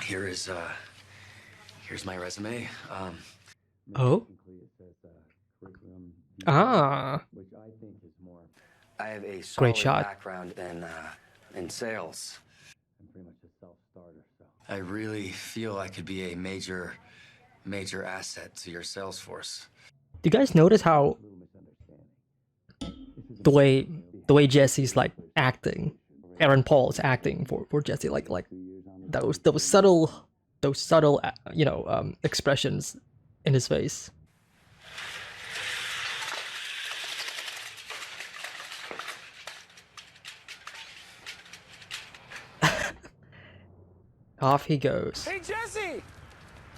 Here is here's my resume. Oh. Ah. Which I think is more. I have a Great solid shot. background in sales. I'm pretty much a self-starter, so I really feel I could be a major asset to your sales force. Do you guys notice how the way Jesse's like acting, Aaron Paul's acting for Jesse, like those subtle expressions in his face. Off he goes. Hey, Jesse!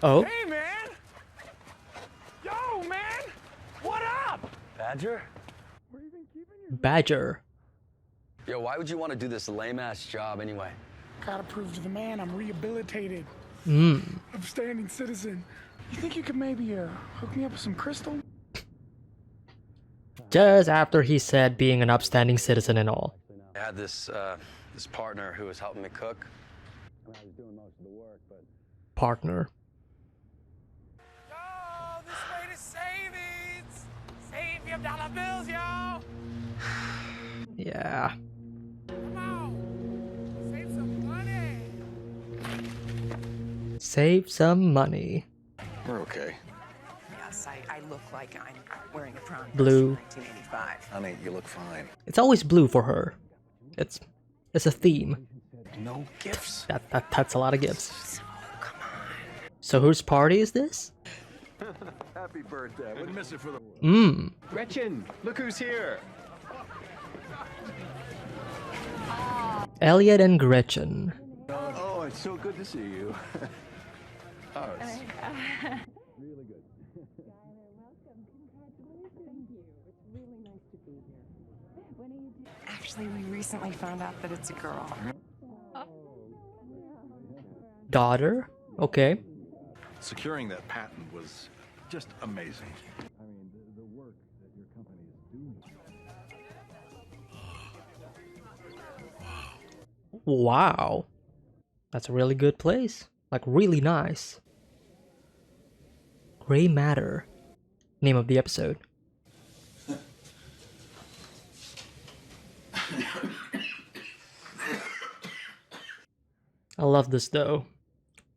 Oh, Hey, man! Yo, man! What up? Badger? Badger. Yo, why would you want to do this lame-ass job anyway? Gotta prove to the man I'm rehabilitated. Hmm. Upstanding citizen. You think you could maybe hook me up with some crystal? Just after he said being an upstanding citizen and all. I had this partner who was helping me cook. I was doing most of the work, but Partner. Yo, this way to savings! Save your dollar bills, yo! Yeah. Come on! Save some money! Save some money. We're okay. Yes, I look like I'm wearing a prom dress Blue. from 1985. Honey, you look fine. It's always blue for her. It's a theme. No gifts. That's a lot of gifts. So, come on. So whose party is this? Happy birthday. Wouldn't miss it for the... Mmm. Gretchen, look who's here. Elliot and Gretchen. Oh, it's so good to see you. Oh, it's... Actually, we recently found out that it's a girl. Daughter? Okay. Securing that patent was just amazing. I mean, the work that your company is doing. Wow. That's a really good place. Like, really nice. Gray Matter. Name of the episode. I love this though.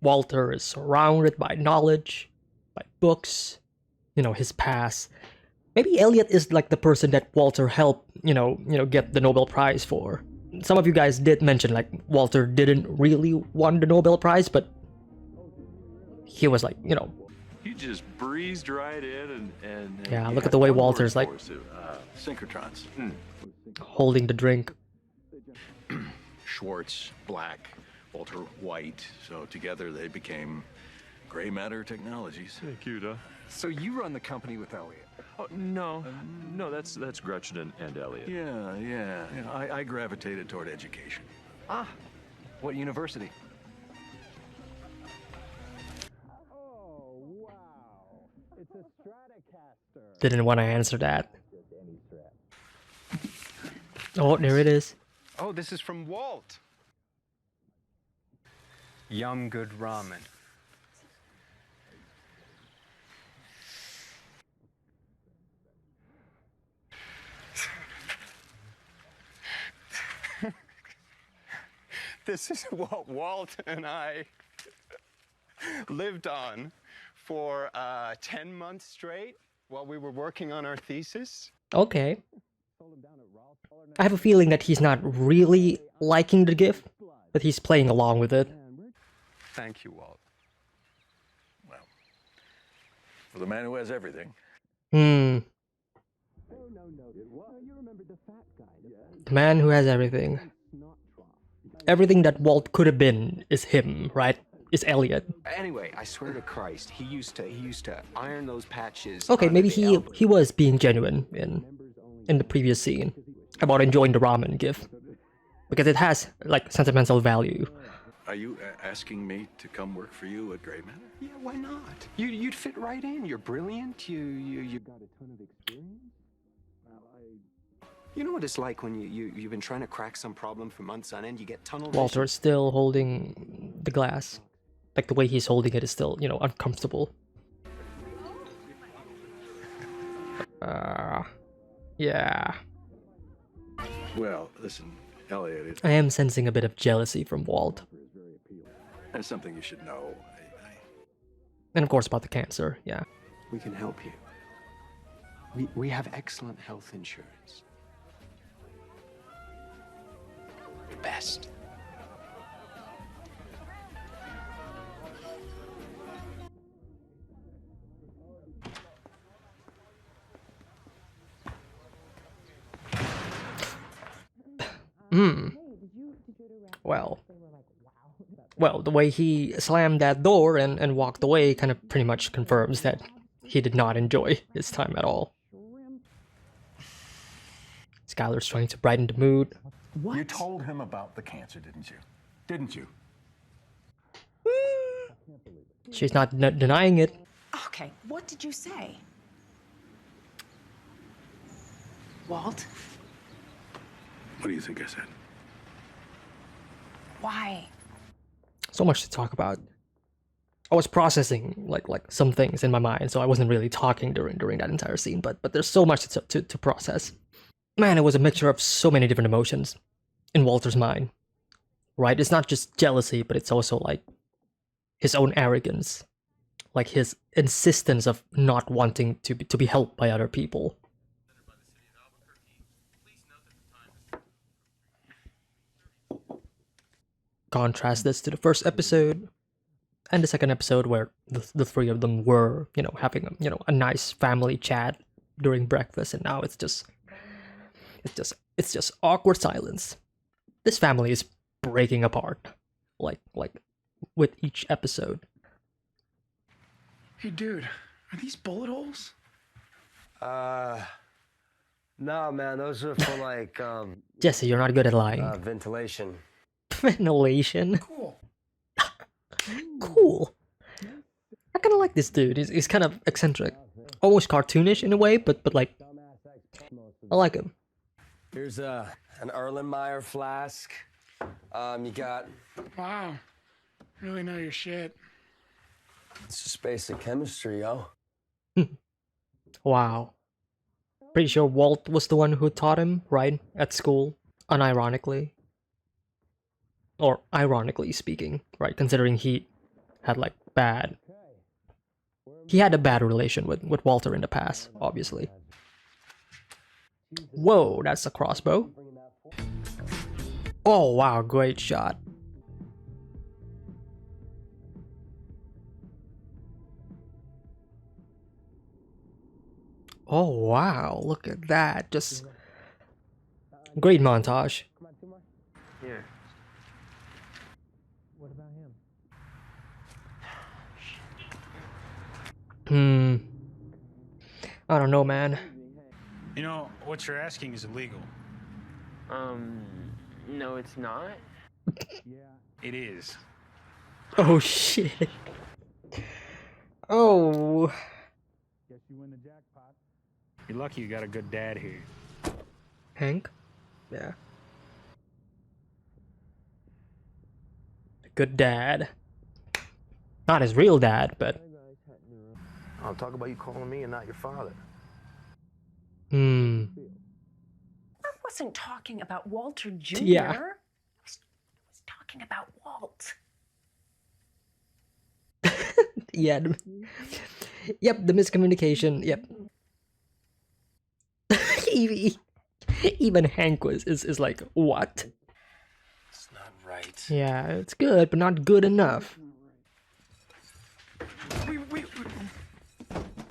Walter is surrounded by knowledge, by books, his past. Maybe Elliot is like the person that Walter helped, get the Nobel Prize for. Some of you guys did mention like Walter didn't really want the Nobel Prize, but he was like, He just breezed right in and Yeah, he look at had the way one word Walter's like- for us, Synchrotrons. holding the drink. Schwartz, black, Walter White. So together they became Gray Matter Technologies. Hey, cute, huh? So you run the company with Elliot. Oh, no, that's Gretchen and Elliot. Yeah. I gravitated toward education. Ah, what university? Didn't want to answer that. Oh, there it is. Oh, this is from Walt. Yum good ramen. This is what Walt and I lived on for 10 months straight while we were working on our thesis. Okay. I have a feeling that he's not really liking the gift, but he's playing along with it. Thank you, Walt. Well, for the man who has everything. Hmm. The man who has everything. Everything that Walt could have been is him, right? Is Elliot. Anyway, I swear to Christ, he used to iron those patches. Okay, onto maybe the he was being genuine in the previous scene about enjoying the ramen gift, because it has like sentimental value. Are you asking me to come work for you at Gray Matter? Yeah, why not? You'd fit right in. You're brilliant. You got a ton of experience. You know what it's like when you've been trying to crack some problem for months on end. You get tunnel vision. Walter is still holding the glass. Like the way he's holding it is still, you know, uncomfortable. Yeah. Well, listen, Elliot, I am sensing a bit of jealousy from Walt. that's something you should know. And of course about the cancer, yeah. We can help you. We have excellent health insurance. The best. Well, the way he slammed that door and walked away kind of pretty much confirms that he did not enjoy his time at all. Skylar's trying to brighten the mood. What? You told him about the cancer, didn't you? Didn't you? She's not denying it. Okay, what did you say? Walt? What do you think I said? Why? So much to talk about. I was processing like some things in my mind, so I wasn't really talking during that entire scene. But there's so much to process. Man, it was a mixture of so many different emotions in Walter's mind. Right? It's not just jealousy, but it's also like his own arrogance, like his insistence of not wanting to be helped by other people. Contrast this to the first episode and the second episode where the three of them were, you know, having a nice family chat during breakfast, and now it's just awkward silence. This family is breaking apart, like with each episode. Hey, dude, are these bullet holes? No, man, those are for like Jesse, you're not good at lying. ventilation. Ventilation. Cool. Cool. I kind of like this dude. He's kind of eccentric, almost cartoonish in a way, but like I like him. Here's an Erlenmeyer flask. You got. Wow. Really know your shit. It's just basic chemistry, yo. Wow. Pretty sure Walt was the one who taught him, right? At school, unironically. Or ironically speaking, right? Considering he had like he had a bad relation with Walter in the past, obviously. Whoa, that's a crossbow. Oh wow, great shot. Oh wow, look at that. Just great montage. Here. I don't know, man. You know, what you're asking is illegal. No, it's not. It is. Oh shit. Oh. Guess you win the jackpot. You're lucky you got a good dad here. Hank? Yeah. A good dad. Not his real dad, but... I'll talk about you calling me and not your father. I wasn't talking about Walter Jr. Yeah. I was talking about Walt. Yeah. Yep, the miscommunication. Yep. Even Hank is like, what? It's not right. Yeah, it's good, but not good enough.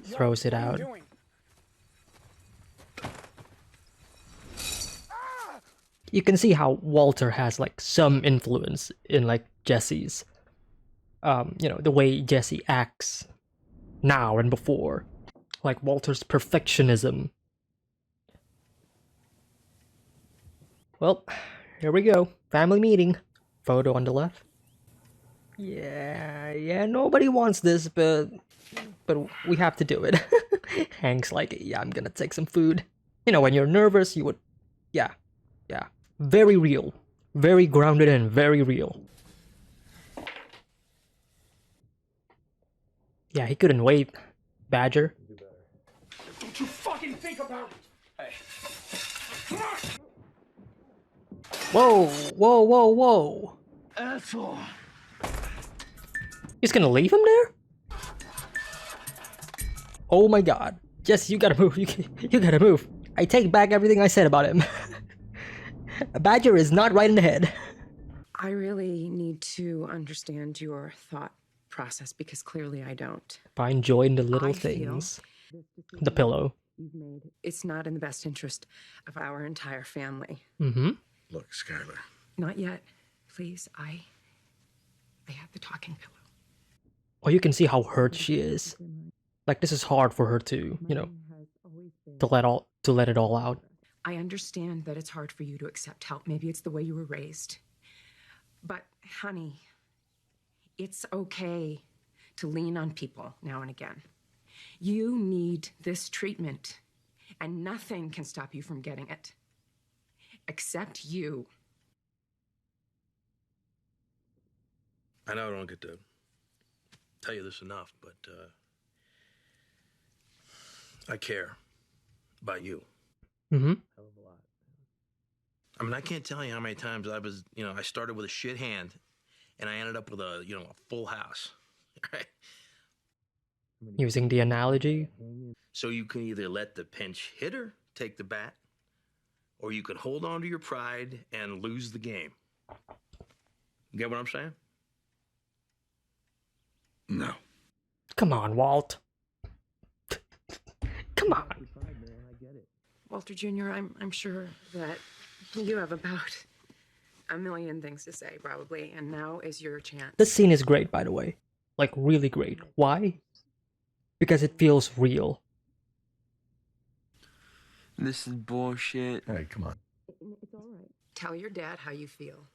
Throws it out. You can see how Walter has like some influence in like Jesse's, you know, the way Jesse acts now and before, like Walter's perfectionism. Well, here we go. Family meeting. Photo on the left. Yeah, nobody wants this, but we have to do it. Hank's like, yeah, I'm gonna take some food. You know, when you're nervous, you would, yeah. Very real. Very grounded and very real. Yeah, he couldn't wait. Badger. Don't you fucking think about it! Whoa, whoa, whoa, whoa. Asshole! He's gonna leave him there? Oh my god. Jesse, you gotta move. You gotta move. I take back everything I said about him. Badger is not right in the head. I really need to understand your thought process because clearly I don't. Find joy in the little I feel things. The pillow. you've made, it's not in the best interest of our entire family. Mm-hmm. Look, Skylar. Not yet. Please, I have the talking pillow. Oh, you can see how hurt she is. Like, this is hard for her to, you know, to let it all out. I understand that it's hard for you to accept help. Maybe it's the way you were raised. But, honey, it's okay to lean on people now and again. You need this treatment, and nothing can stop you from getting it. Except you. I know I don't get to tell you this enough, but I care about you. Mm-hmm. Hell of a lot. I mean, I can't tell you how many times I was, I started with a shit hand and I ended up with a full house. Right? Using the analogy. So you can either let the pinch hitter take the bat, or you can hold on to your pride and lose the game. You get what I'm saying? No. Come on, Walt. Come on. Walter Jr., I'm sure that you have about a million things to say, probably, and now is your chance. This scene is great, by the way. Like, really great. Why? Because it feels real. This is bullshit. Hey, come on. It's all right. Tell your dad how you feel.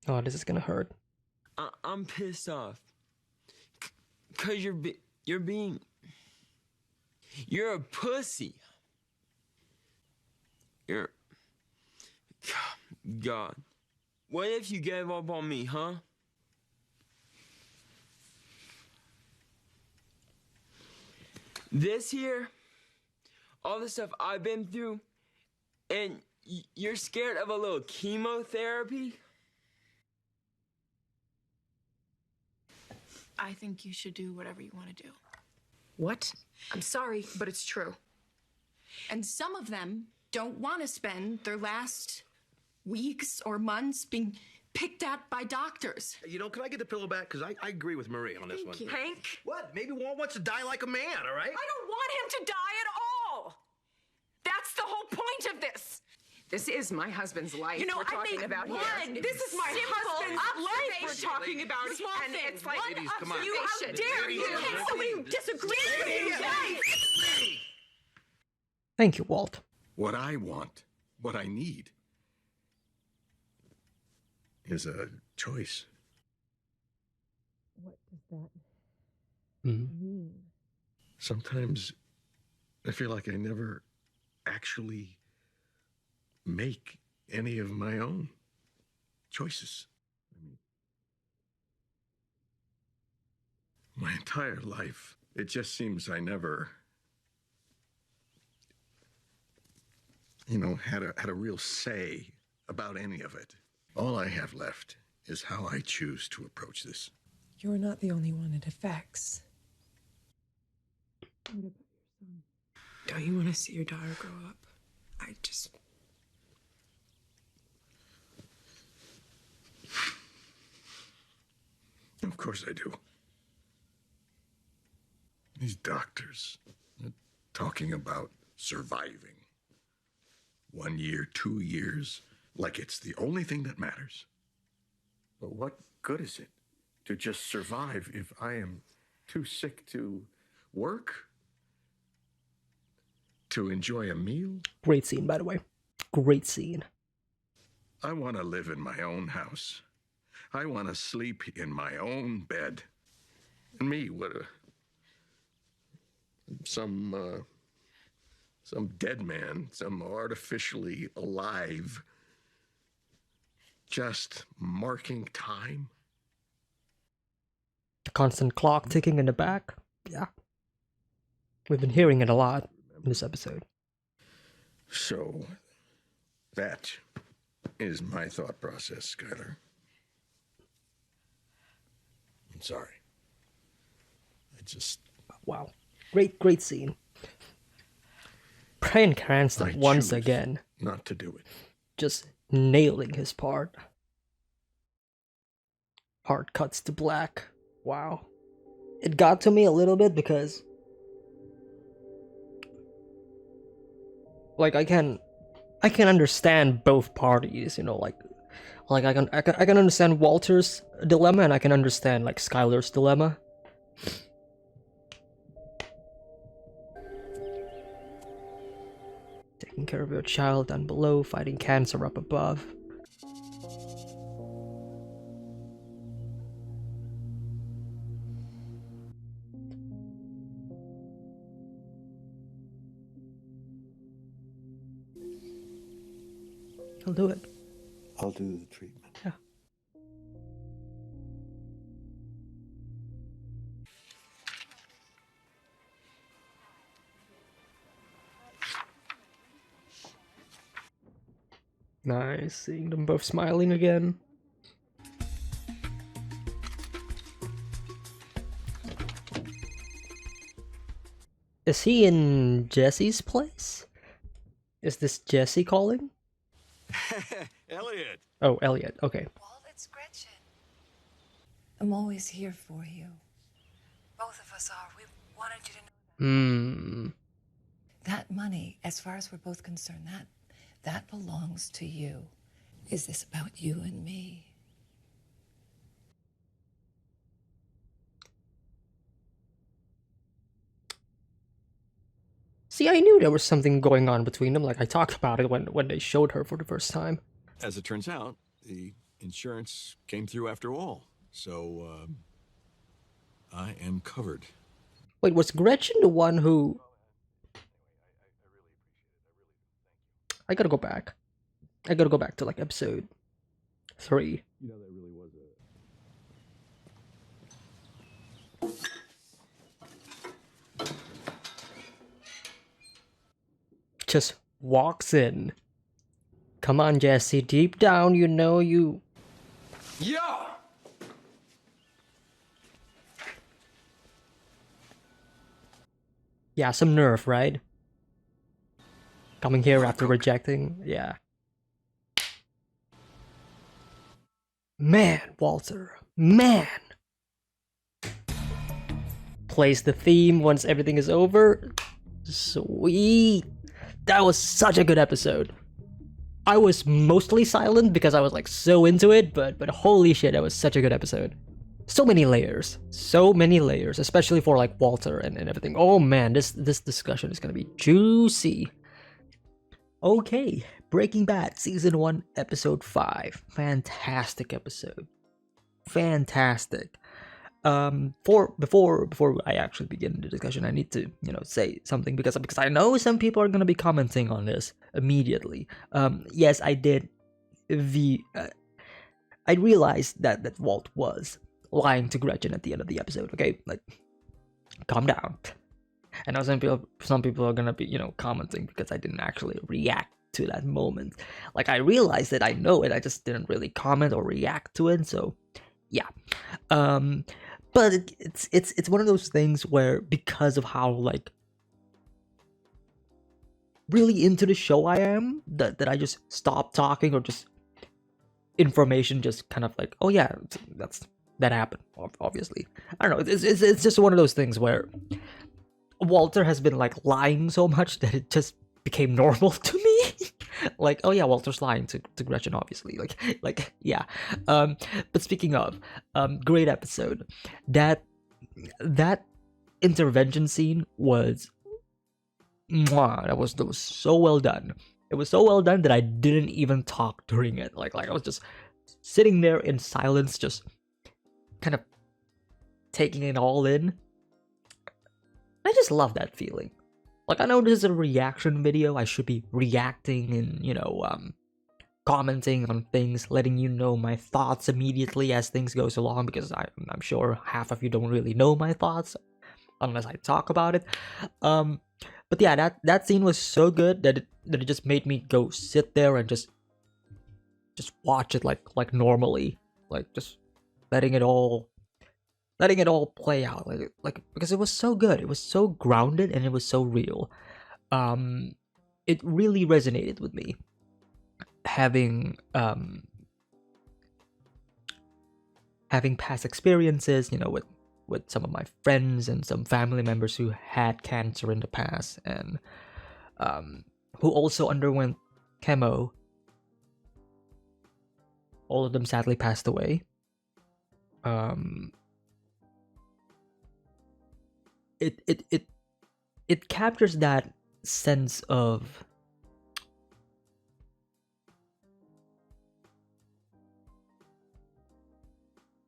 Oh, this is gonna hurt. I'm pissed off. Cause you're a pussy. God. What if you gave up on me, huh? This here, all the stuff I've been through, and you're scared of a little chemotherapy? I think you should do whatever you want to do. What? I'm sorry, but it's true. And some of them don't want to spend their last weeks or months being picked at by doctors. Can I get the pillow back? Because I agree with Marie on this one. you. Hank? What? Maybe Walt wants to die like a man, all right? I don't want him to die at all. That's the whole point of this. This is my husband's life. We're talking about here. This is my husband's life we're talking about, and it's like Ladies, come on. you. How dare you? Somebody disagrees with you guys. Thank you, Walt. What I want, what I need, is a choice. What does that Mm-hmm. mean? Sometimes I feel like I never actually make any of my own choices. My entire life, it just seems I never, had a real say about any of it. All I have left is how I choose to approach this. You're not the only one it affects. Don't you want to see your daughter grow up? Of course I do. These doctors are talking about surviving. 1 year, 2 years, like it's the only thing that matters. But what good is it to just survive if I am too sick to work? To enjoy a meal? Great scene, by the way. Great scene. I want to live in my own house. I want to sleep in my own bed. And me, some dead man, some artificially alive, just marking time. constant clock ticking in the back. Yeah. We've been hearing it a lot in this episode. So, that is my thought process, Skylar. I'm sorry. I just... Wow. Great scene. Bryan Cranston once choose again. not to do it. Just nailing his part. Hard cuts to black. Wow. It got to me a little bit because... like, I can understand both parties, you know, like I can understand Walter's dilemma, and I can understand like Skylar's dilemma. Taking care of your child down below, fighting cancer up above. He'll do it. I'll do the treatment. Yeah. Nice, seeing them both smiling again. Is he in Jesse's place? Is this Jesse calling? Elliot. Oh, Elliot. Okay. Walt, it's Gretchen. I'm always here for you. Both of us are. We wanted you to know that money, as far as we're both concerned, that belongs to you. Is this about you and me? See, I knew there was something going on between them. Like, I talked about it when they showed her for the first time. As it turns out, the insurance came through after all. So, I am covered. Wait, was Gretchen the one who... I gotta go back. I gotta go back to, like, episode 3. You know, that really was Just walks in. Come on, Jesse. Deep down, you know you... Yeah! Yeah, some nerve, right? Coming here after rejecting... Yeah. Man, Walter. Man! Plays the theme once everything is over. Sweet! That was such a good episode. I was mostly silent because I was like so into it, but holy shit, that was such a good episode. So many layers, especially for like Walter and everything. Oh man, this discussion is gonna be juicy. Okay, Breaking Bad Season 1, Episode 5. Fantastic episode. Fantastic. Before I actually begin the discussion, I need to, say something because I know some people are gonna be commenting on this immediately. Yes, I did. I realized that Walt was lying to Gretchen at the end of the episode. Okay, like, calm down. I know some people are gonna be, commenting because I didn't actually react to that moment. Like, I realized that I know it, I just didn't really comment or react to it. So, yeah. But it's one of those things where, because of how like really into the show I am, that I just stop talking, or just information just kind of like, oh yeah, that happened. Obviously, I don't know. It's just one of those things where Walter has been like lying so much that it just became normal to me. Like, oh yeah, Walter's lying to Gretchen, obviously. Like yeah. But speaking of, great episode. That intervention scene was, that was so well done. It was so well done that I didn't even talk during it. Like I was just sitting there in silence, just kind of taking it all in. I just love that feeling. Like, I know this is a reaction video, I should be reacting in, commenting on things, letting you know my thoughts immediately as things goes along, because I'm sure half of you don't really know my thoughts unless I talk about it. But yeah, that scene was so good that it just made me go sit there and just watch it like normally, like just letting it all play out, like because it was so good, it was so grounded, and it was so real. It really resonated with me, having past experiences, with some of my friends and some family members who had cancer in the past, and who also underwent chemo. All of them sadly passed away. It captures that sense of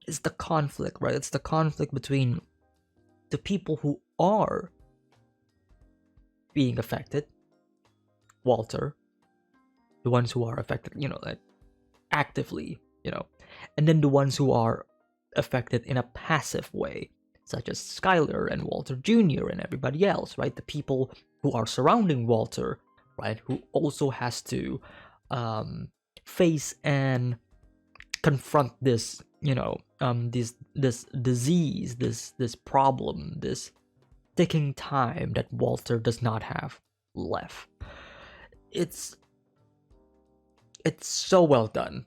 it's the conflict, right? It's the conflict between the people who are being affected, Walter, the ones who are affected, like actively, and then the ones who are affected in a passive way, such as Skyler and Walter Jr. and everybody else, right? The people who are surrounding Walter, right? Who also has to face and confront this, this disease, this problem, this ticking time that Walter does not have left. It's so well done.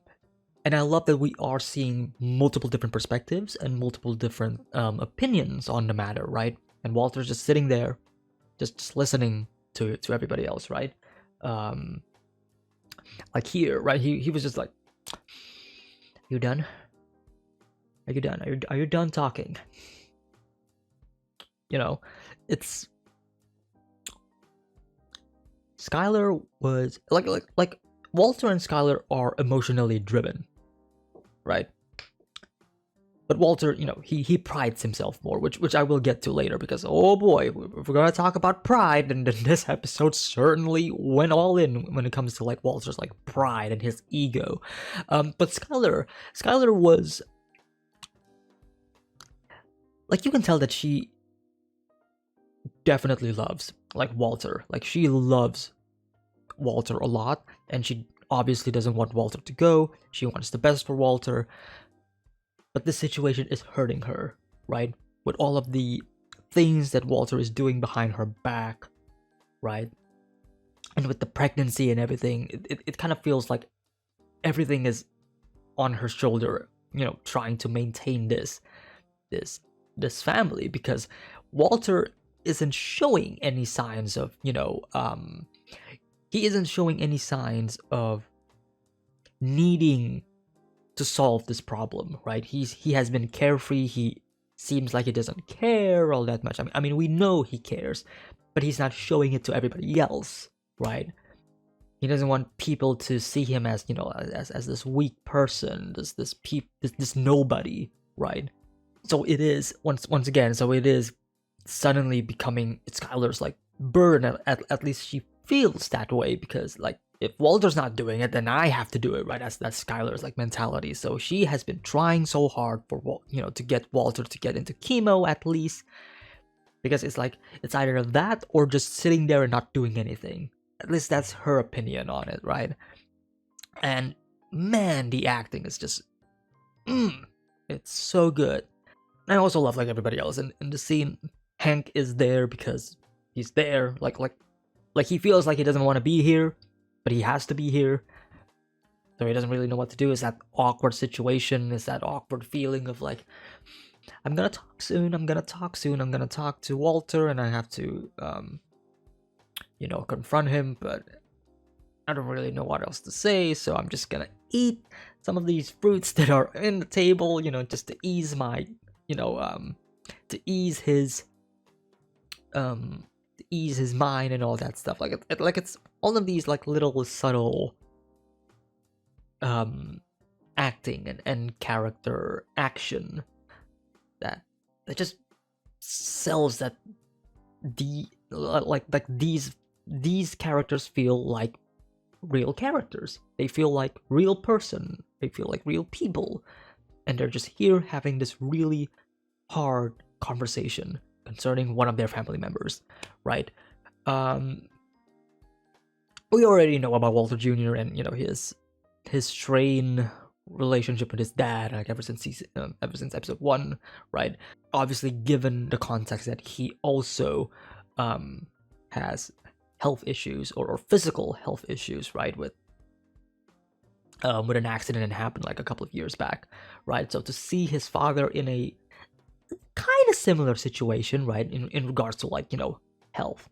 And I love that we are seeing multiple different perspectives and multiple different opinions on the matter, right? And Walter's just sitting there, just listening to everybody else, right? Like here, right? He was just like, "You done? Are you done? Are you done talking?" It's Skyler was like Walter and Skyler are emotionally driven, right? But Walter, he prides himself more, which I will get to later, because oh boy, if we're gonna talk about pride, then this episode certainly went all in when it comes to like Walter's like pride and his ego. But Skyler was like, you can tell that she definitely loves like Walter, like she loves Walter a lot, and she obviously doesn't want Walter to go. She wants the best for Walter. But this situation is hurting her, right? With all of the things that Walter is doing behind her back, right? And with the pregnancy and everything, it kind of feels like everything is on her shoulder, trying to maintain this family, because Walter isn't showing any signs of, he isn't showing any signs of needing to solve this problem, right? He has been carefree. He seems like he doesn't care all that much. I mean, we know he cares, but he's not showing it to everybody else, right? He doesn't want people to see him as, as this weak person, this nobody, right? So it is once again. So it is suddenly becoming Skyler's like burden. At least she feels that way, because like, if Walter's not doing it, then I have to do it, right? That's Skyler's like mentality. So she has been trying so hard for to get Walter to get into chemo at least, because it's like it's either that or just sitting there and not doing anything. At least that's her opinion on it, right? And man, the acting is just, it's so good. And I also love like everybody else in the scene. Hank is there because he's there, like he feels like he doesn't want to be here, but he has to be here. So he doesn't really know what to do. It's that awkward situation. It's that awkward feeling of like, I'm gonna talk soon. I'm gonna talk to Walter, and I have to, confront him, but I don't really know what else to say. So I'm just gonna eat some of these fruits that are in the table, just to ease my, to ease his mind and all that stuff. Like it's all of these like little subtle acting and character action that just sells that these characters feel like real characters. They feel like real person. They feel like real people. And they're just here having this really hard conversation concerning one of their family members, right? We already know about Walter Jr. and his strained relationship with his dad, like ever since episode 1, right? Obviously, given the context that he also has health issues or physical health issues, right? With an accident that happened like a couple of years back, right? So to see his father in a kind of similar situation, right, in regards to like health,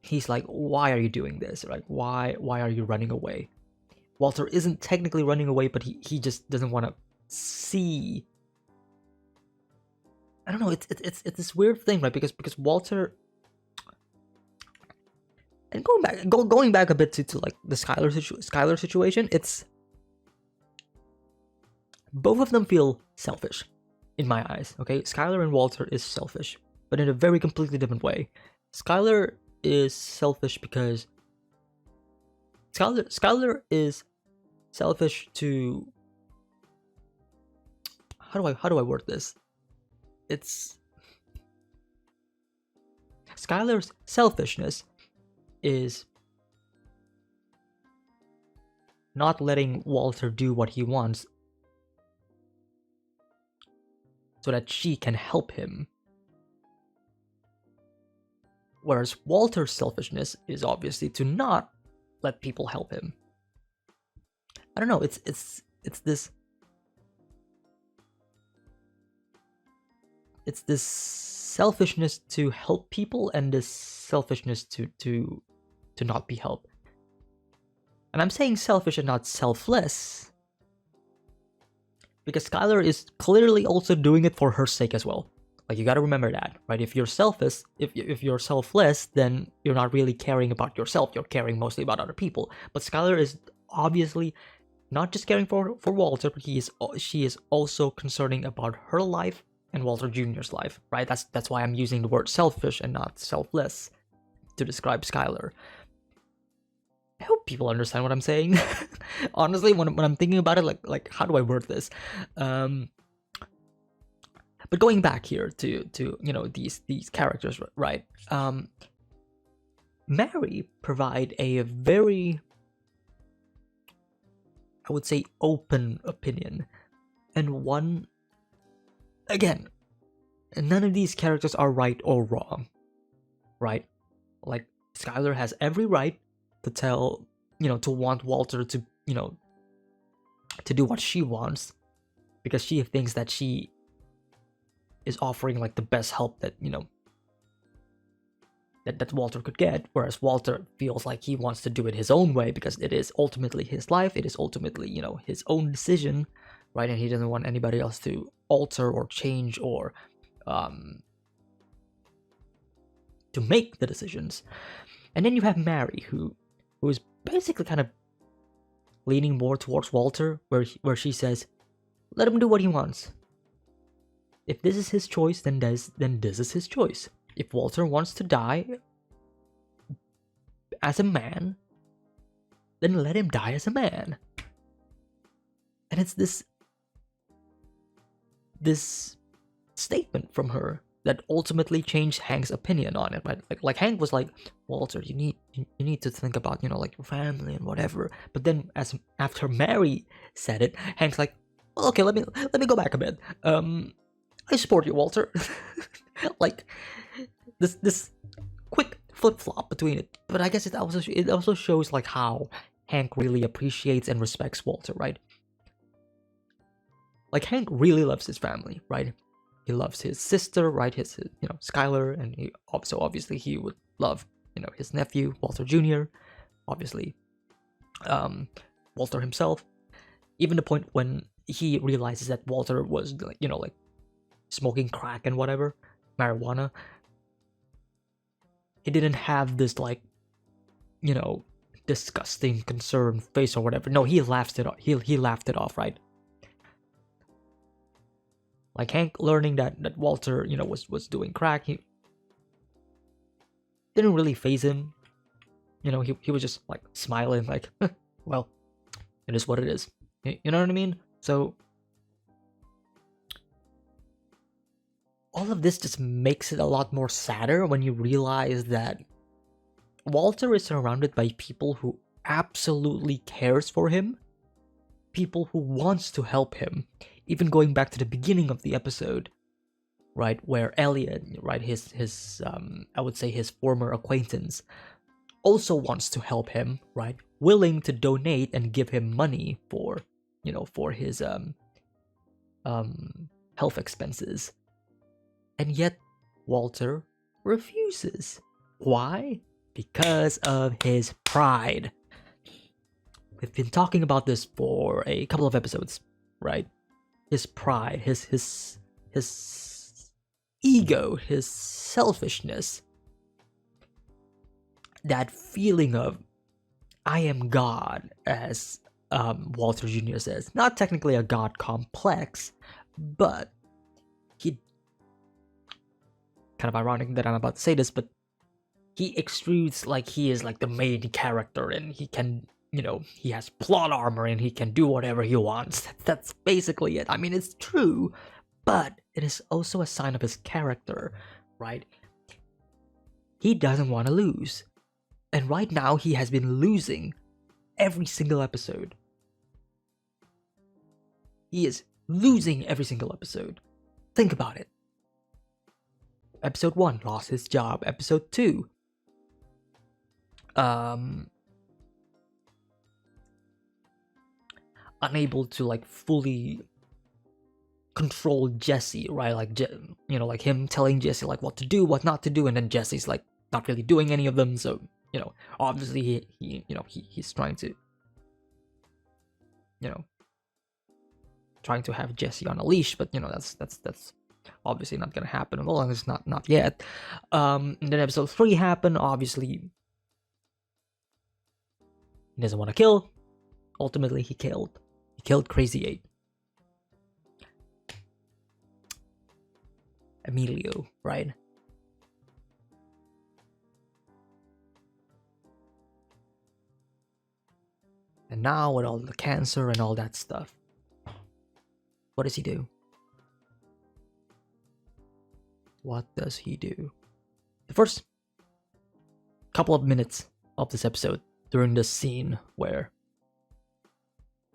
he's like, why are you doing this? Like, why are you running away? Walter isn't technically running away, but he just doesn't want to see. I don't know. It's this weird thing, right? Because Walter, and going back a bit to like the Skylar situation, it's both of them feel selfish in my eyes. Okay, Skylar and Walter is selfish, but in a very completely different way. Skylar is selfish because Skylar is selfish to, how do I word this? It's Skylar's selfishness is not letting Walter do what he wants so that she can help him. Whereas Walter's selfishness is obviously to not let people help him. I don't know, it's this selfishness to help people and this selfishness to not be helped. And I'm saying selfish and not selfless because Skylar is clearly also doing it for her sake as well. Like, you got to remember that, right? If you're selfish, if you're selfless, then you're not really caring about yourself. You're caring mostly about other people. But Skylar is obviously not just caring for Walter, but she is also concerning about her life and Walter Jr.'s life, right? That's why I'm using the word selfish and not selfless to describe Skylar. I hope people understand what I'm saying. Honestly, when I'm thinking about it, like how do I word this? But going back here to these characters, right? Mary provide a very, I would say, open opinion, and one, again, none of these characters are right or wrong, right? Like, Skylar has every right to tell, to want Walter to, to do what she wants, because she thinks that she is offering like the best help that that Walter could get, whereas Walter feels like he wants to do it his own way because it is ultimately his life, it is ultimately his own decision, right? And he doesn't want anybody else to alter or change or to make the decisions. And then you have Mary, who is basically kind of leaning more towards Walter, where she says, let him do what he wants. If this is his choice, then this is his choice. If Walter wants to die as a man, then let him die as a man. And it's this statement from her that ultimately changed Hank's opinion on it, right? Like Hank was like, Walter, you need to think about like your family and whatever. But then after Mary said it, Hank's like, well, okay, let me go back a bit. I support you, Walter. Like this quick flip flop between it, but I guess it also shows like how Hank really appreciates and respects Walter, right? Like, Hank really loves his family, right? He loves his sister, right? His Skylar, and obviously he would love his nephew Walter Jr. Obviously, Walter himself. Even the point when he realizes that Walter was like smoking crack and whatever, marijuana, he didn't have this like disgusting concerned face or whatever. No, he laughed it off. He laughed it off, right? Like, Hank learning that Walter was doing crack, he didn't really faze him. you know, he was just like smiling, like, well, it is what it is. You know what I mean? So all of this just makes it a lot more sadder when you realize that Walter is surrounded by people who absolutely cares for him, people who wants to help him. Even going back to the beginning of the episode, right, where Elliot, right, his I would say his former acquaintance, also wants to help him, right, willing to donate and give him money for, you know, for his health expenses. And yet Walter refuses. Why? Because of his pride. We've been talking about this for a couple of episodes, right? His pride, his ego, his selfishness. That feeling of, I am God, as Walter Jr. says. Not technically a God complex, but he, kind of ironic that I'm about to say this, but he extrudes like he is like the main character and he can, you know, he has plot armor and he can do whatever he wants. That's basically it. I mean, it's true, but it is also a sign of his character, right? He doesn't want to lose. And right now, he has been losing every single episode. He is losing every single episode. Think about it. Episode 1, lost his job. Episode 2, unable to like fully control Jesse, right? Like, you know, like him telling Jesse like what to do, what not to do, and then Jesse's like not really doing any of them. So, you know, obviously he's trying to, you know, trying to have Jesse on a leash, but you know that's obviously not gonna happen. Well, it's not yet. And then episode 3 happened. Obviously, he doesn't want to kill. Ultimately, he killed Crazy 8. Emilio, right? And now with all the cancer and all that stuff, what does he do? What does he do? The first couple of minutes of this episode, during the scene where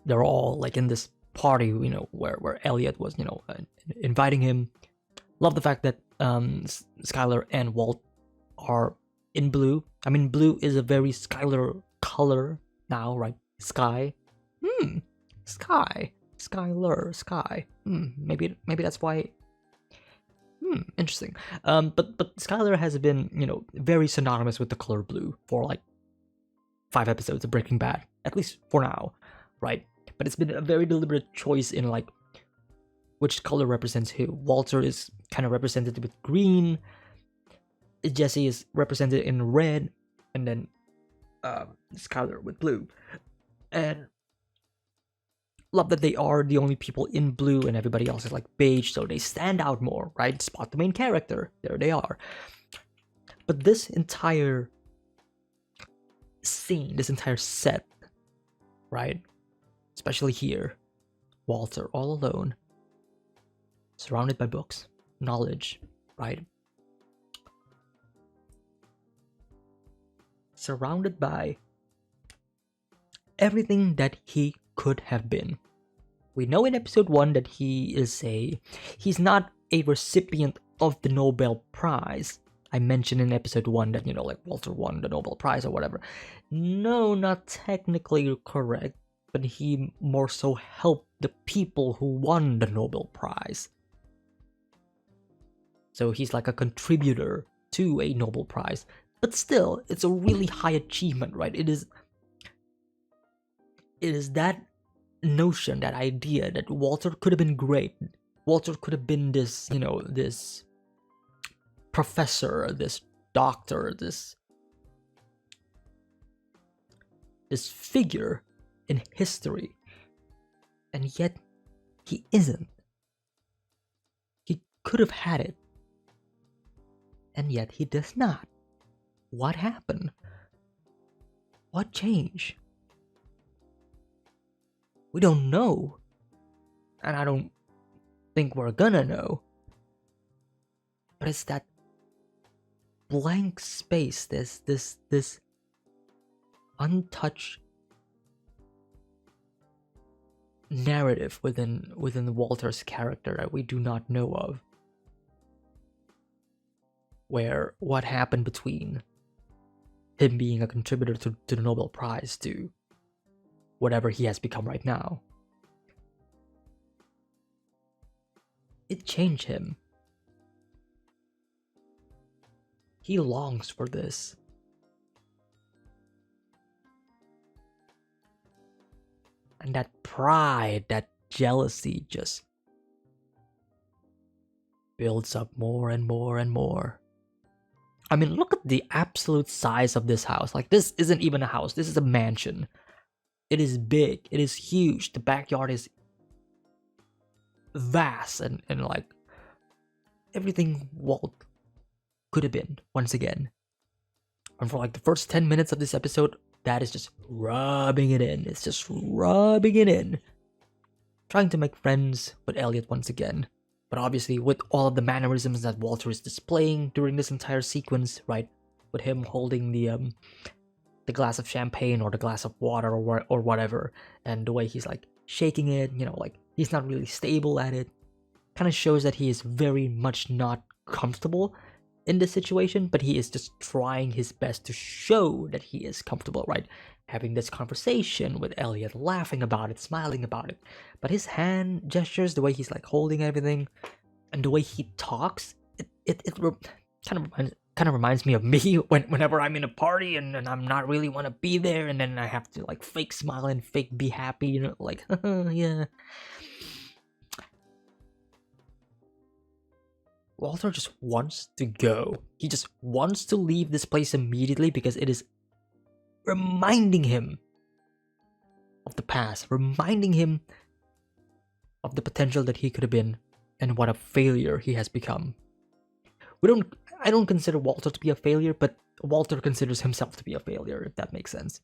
they're all like in this party, you know, where Elliot was, you know, inviting him. Love the fact that Skylar and Walt are in blue. I mean, blue is a very Skylar color now, right? Sky. Sky. Skylar. Sky. Maybe that's why. Interesting. But Skylar has been, you know, very synonymous with the color blue for like 5 episodes of Breaking Bad, at least for now, right? But it's been a very deliberate choice in like which color represents who. Walter is kind of represented with green, Jesse is represented in red, and then Skylar with blue. And love that they are the only people in blue and everybody else is like beige, so they stand out more, right? Spot the main character. There they are. But this entire scene, this entire set, right? Especially here, Walter all alone, surrounded by books, knowledge, right? Surrounded by everything that he could have been. We know in episode 1 that he's not a recipient of the Nobel Prize. I mentioned in episode 1 that, you know, like Walter won the Nobel Prize or whatever. No, not technically correct, but he more so helped the people who won the Nobel Prize. So he's like a contributor to a Nobel Prize. But still, it's a really high achievement, right? It is that notion, that idea that Walter could have been great. Walter could have been this, you know, this professor, this doctor, this figure in history. And yet, he isn't. He could have had it. And yet, he does not. What happened? What changed? We don't know. And I don't think we're gonna know. But it's that blank space, this untouched narrative within Walter's character that we do not know of. Where what happened between him being a contributor to the Nobel Prize to whatever he has become right now. It changed him. He longs for this. And that pride, that jealousy just builds up more and more and more. I mean, look at the absolute size of this house. Like, this isn't even a house. This is a mansion. It is big. It is huge. The backyard is vast and like everything Walt could have been once again. And for like the first 10 minutes of this episode, that is just rubbing it in. It's just rubbing it in. Trying to make friends with Elliot once again. But obviously, with all of the mannerisms that Walter is displaying during this entire sequence, right? With him holding the glass of champagne or the glass of water or whatever, and the way he's like shaking it, you know, like he's not really stable at it, kind of shows that he is very much not comfortable in this situation, but he is just trying his best to show that he is comfortable, right? Having this conversation with Elliot, laughing about it, smiling about it. But his hand gestures, the way he's like holding everything, and the way he talks, it kind of reminds me of me whenever I'm in a party and I'm not really want to be there, and then I have to like fake smile and fake be happy, you know, like yeah. Walter just wants to go. He just wants to leave this place immediately because it is reminding him of the past, reminding him of the potential that he could have been and what a failure he has become. I don't consider Walter to be a failure, but Walter considers himself to be a failure, if that makes sense,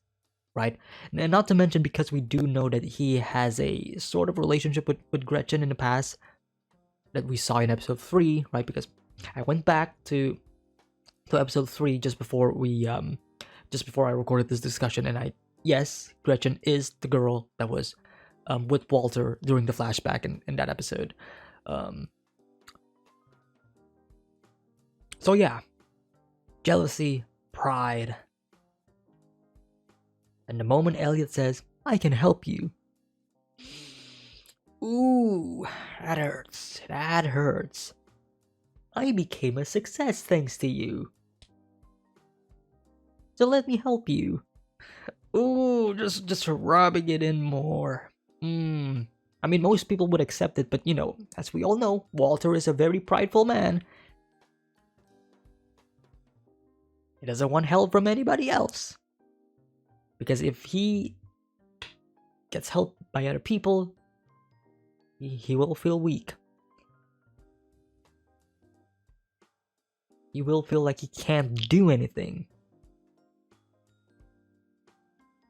right? And not to mention, because we do know that he has a sort of relationship with Gretchen in the past that we saw in episode 3, right? Because I went back to episode 3 just before I recorded this discussion, and yes, Gretchen is the girl that was with Walter during the flashback in that episode. So yeah, jealousy, pride, and the moment Elliot says, "I can help you," ooh, that hurts. That hurts. I became a success thanks to you. So let me help you. Ooh, just rubbing it in more. I mean, most people would accept it, but you know, as we all know, Walter is a very prideful man. He doesn't want help from anybody else. Because if he gets help by other people, he will feel weak. He will feel like he can't do anything.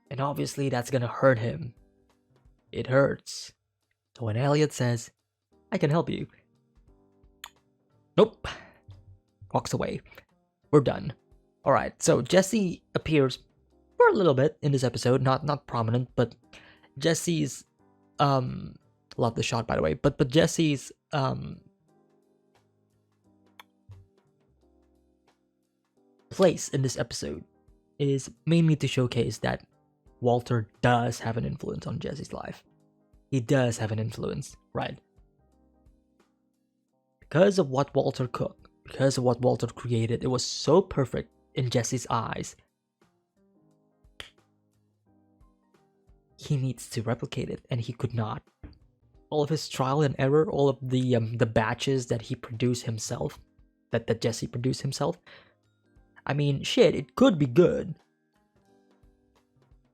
And obviously that's gonna hurt him. It hurts. So when Elliot says, "I can help you," nope. Walks away. We're done. Alright, so Jesse appears for a little bit in this episode, not prominent, but Jesse's love the shot, by the way, but Jesse's place in this episode is mainly to showcase that Walter does have an influence on Jesse's life. He does have an influence, right? Because of what Walter cooked, because of what Walter created, it was so perfect in Jesse's eyes. He needs to replicate it, and he could not. All of his trial and error, all of the batches that he produced himself, that Jesse produced himself. I mean, shit, it could be good,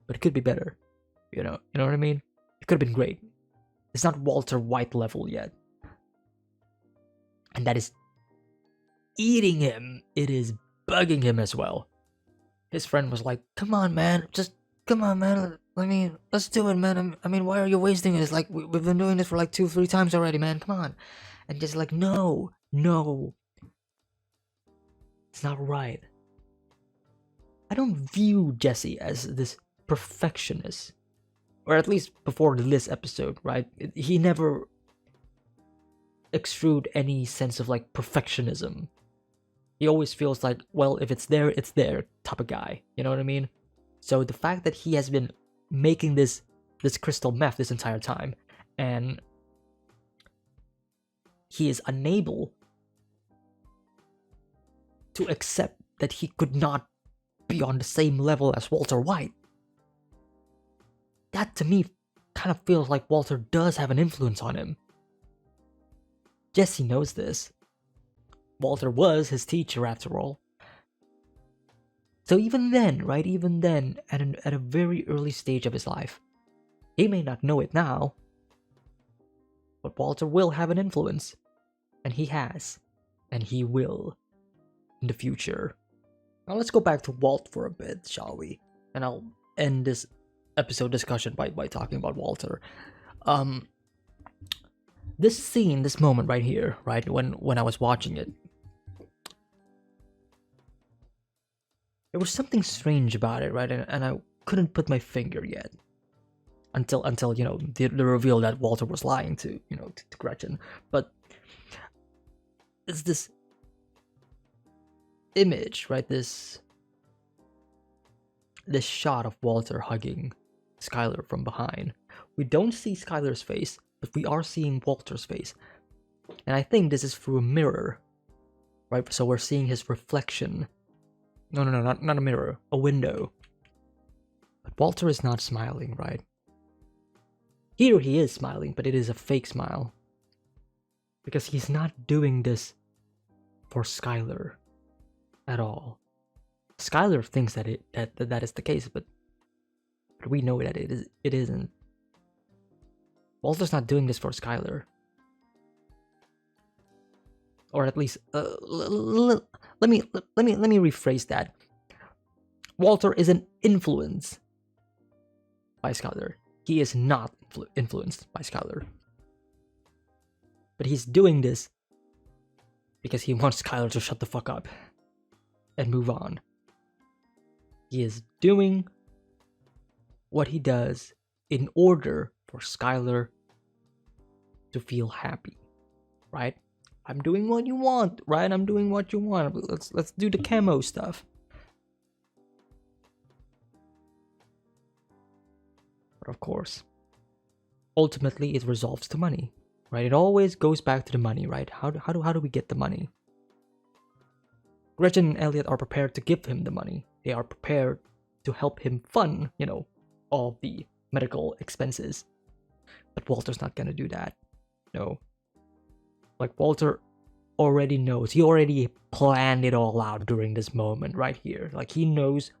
but it could be better. You know what I mean? It could have been great. It's not Walter White level yet, and that is eating him. It is bugging him as well. His friend was like, "Come on, man, just come on, man. I mean, let's do it, man. I mean, why are you wasting this? Like, we've been doing this for like 2-3 times already, man. Come on. And just like, no. It's not right. I don't view Jesse as this perfectionist. Or at least before this episode, right? He never extrude any sense of like perfectionism. He always feels like, well, if it's there type of guy. You know what I mean? So the fact that he has been making this crystal meth this entire time, and he is unable to accept that he could not be on the same level as Walter White, that to me kind of feels like Walter does have an influence on him. Jesse knows this. Walter was his teacher after all. So even then, right, at a very early stage of his life, he may not know it now, but Walter will have an influence. And he has. And he will. In the future. Now let's go back to Walt for a bit, shall we? And I'll end this episode discussion by talking about Walter. This scene, this moment right here, right, when I was watching it, there was something strange about it, right? And I couldn't put my finger yet. Until you know, the reveal that Walter was lying to Gretchen. But it's this image, right? This shot of Walter hugging Skylar from behind. We don't see Skylar's face, but we are seeing Walter's face. And I think this is through a mirror, right? So we're seeing his reflection. No, not a mirror, a window. But Walter is not smiling, right? Here he is smiling, but it is a fake smile. Because he's not doing this for Skylar at all. Skylar thinks that that is the case, but we know that it isn't. Walter's not doing this for Skylar. Or at least, let me rephrase that. Walter isn't influenced by Skylar. He is not influenced by Skylar. But he's doing this because he wants Skylar to shut the fuck up and move on. He is doing what he does in order for Skylar to feel happy, right? I'm doing what you want, right? I'm doing what you want. Let's do the camo stuff. But of course, ultimately it resolves to money, right? It always goes back to the money, right? How do we get the money? Gretchen and Elliot are prepared to give him the money. They are prepared to help him fund, all the medical expenses. But Walter's not gonna do that. No. Like, Walter already knows. He already planned it all out during this moment right here. Like, he knows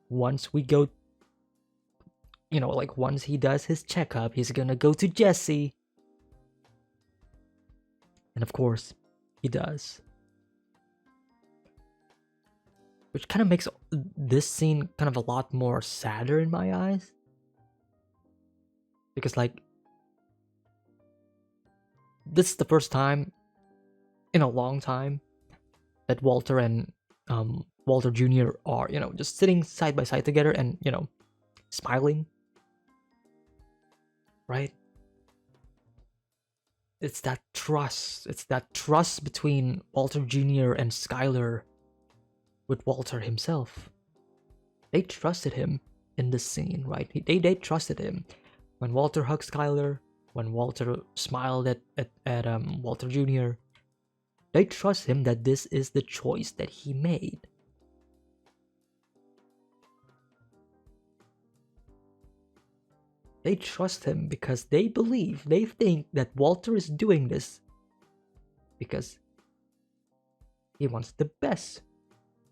once we go, once he does his checkup, he's gonna go to Jesse. And of course, he does. Which kind of makes this scene kind of a lot more sadder in my eyes. Because, this is the first time in a long time that Walter and Walter Jr. are, just sitting side by side together and, smiling. Right? It's that trust. It's that trust between Walter Jr. and Skylar with Walter himself. They trusted him in this scene, right? They trusted him. When Walter hugged Skylar, when Walter smiled at Walter Jr., they trust him that this is the choice that he made. They trust him because they think that Walter is doing this because he wants the best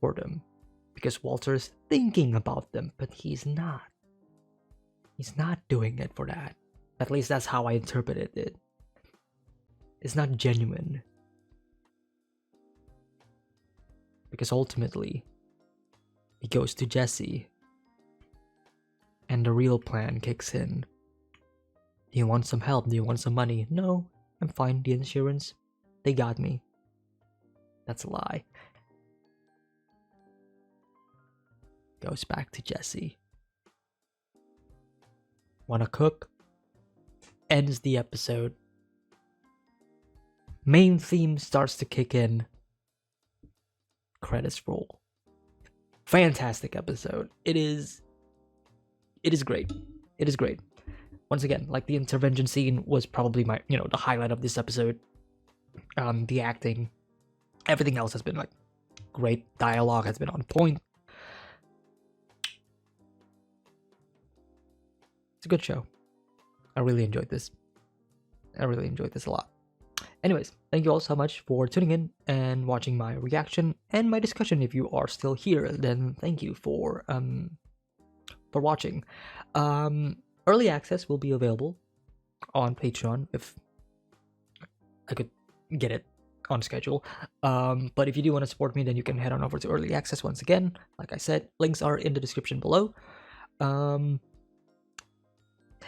for them. Because Walter is thinking about them, but he's not. He's not doing it for that. At least that's how I interpreted it. It's not genuine. Because ultimately, he goes to Jesse. and the real plan kicks in. Do you want some help? Do you want some money? No, I'm fine. The insurance, they got me. That's a lie. Goes back to Jesse. Wanna cook? Ends the episode. Main theme starts to kick in. Credits roll. Fantastic episode. It is great. It is great. Once again, like, the intervention scene was probably my, the highlight of this episode. The acting, everything else has been like great. Dialogue has been on point. It's a good show. I really enjoyed this. I really enjoyed this a lot. Anyways, thank you all so much for tuning in and watching my reaction and my discussion. If you are still here, then thank you for watching. Early access will be available on Patreon if I could get it on schedule. But if you do want to support me, then you can head on over to early access. Once again, like I said, links are in the description below.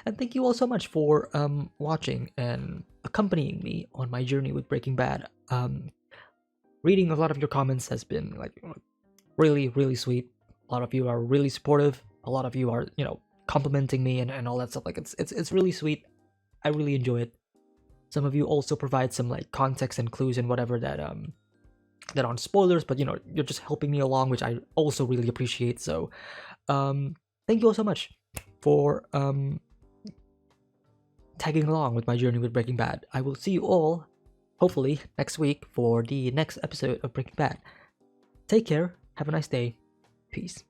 And thank you all so much for watching and accompanying me on my journey with Breaking Bad. Reading a lot of your comments has been like really, really sweet. A lot of you are really supportive. A lot of you are, complimenting me and all that stuff. Like, it's really sweet. I really enjoy it. Some of you also provide some like context and clues and whatever that aren't spoilers, but you're just helping me along, which I also really appreciate. So thank you all so much for tagging along with my journey with Breaking Bad. I will see you all hopefully next week for the next episode of Breaking Bad. Take care, have a nice day, peace.